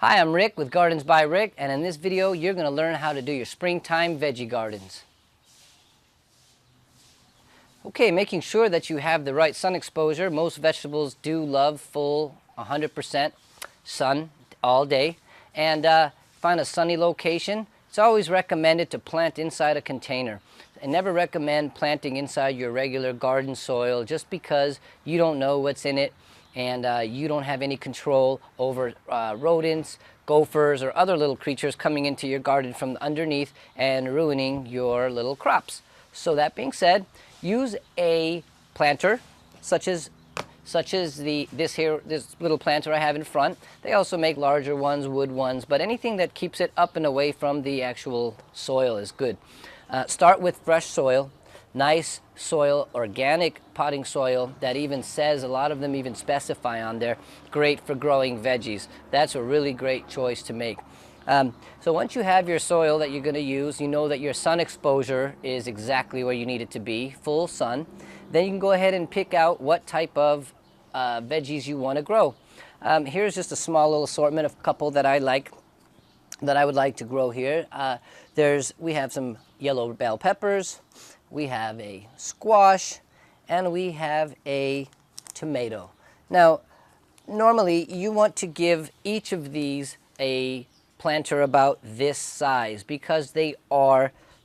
Hi, I'm Rick with Gardens by Rick, and in this video you're going to learn how to do your springtime veggie gardens. Okay, making sure that you have the right sun exposure. Most vegetables do love full 100% sun all day. And find a sunny location. It's always recommended to plant inside a container. I never recommend planting inside your regular garden soil just because you don't know what's in it and you don't have any control over rodents, gophers, or other little creatures coming into your garden from underneath and ruining your little crops. So that being said, use a planter such as this little planter I have in front. They also make larger ones, wood ones, but anything that keeps it up and away from the actual soil is good. Start with fresh soil, nice soil, organic potting soil that even says, a lot of them even specify on there, great for growing veggies. That's a really great choice to make. So once you have your soil that you're going to use, you know that your sun exposure is exactly where you need it to be, full sun. Then you can go ahead and pick out what type of veggies you want to grow. Here's just a small little assortment of a couple that I like, that I would like to grow here. We have some yellow bell peppers, we have a squash, and we have a tomato. Now, normally you want to give each of these a planter about this size because they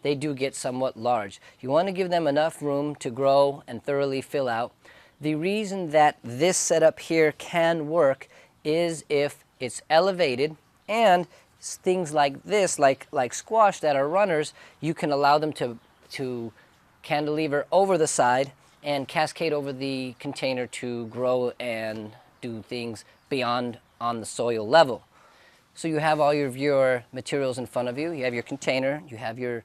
do get somewhat large. You want to give them enough room to grow and thoroughly fill out. The reason that this setup here can work is if it's elevated, and things like this, like squash that are runners, you can allow them to cantilever over the side and cascade over the container to grow and do things beyond on the soil level. So you have all of your materials in front of you. You have your container, you have your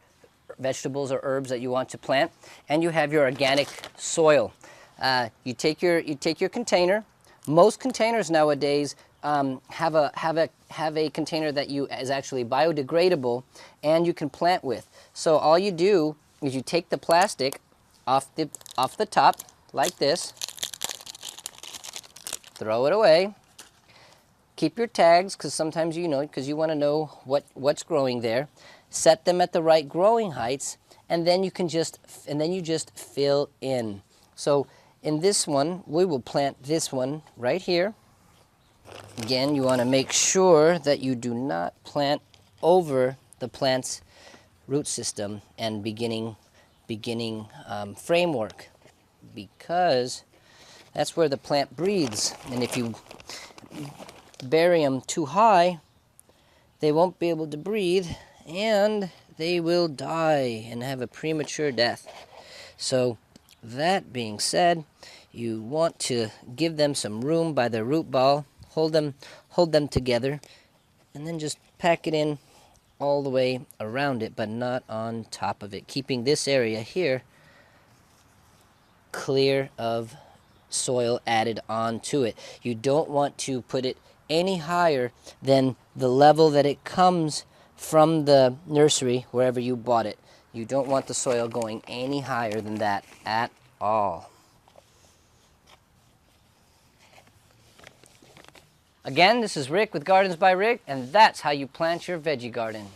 vegetables or herbs that you want to plant, and you have your organic soil. You take your container. Most containers nowadays have a container that is actually biodegradable and you can plant with. So all you do is you take the plastic off the top like this, throw it away. Keep your tags, because sometimes you want to know what's growing there. Set them at the right growing heights, and then you just fill in. So in this one, we will plant this one right here. Again, you want to make sure that you do not plant over the plant's root system and beginning framework, because that's where the plant breathes. And if you bury them too high, they won't be able to breathe and they will die and have a premature death. So that being said, you want to give them some room by their root ball, hold them together, and then just pack it in all the way around it, but not on top of it, keeping this area here clear of soil added onto it. You don't want to put it any higher than the level that it comes from the nursery wherever you bought it. You don't want the soil going any higher than that at all. Again, this is Rick with Gardens by Rick, and that's how you plant your veggie garden.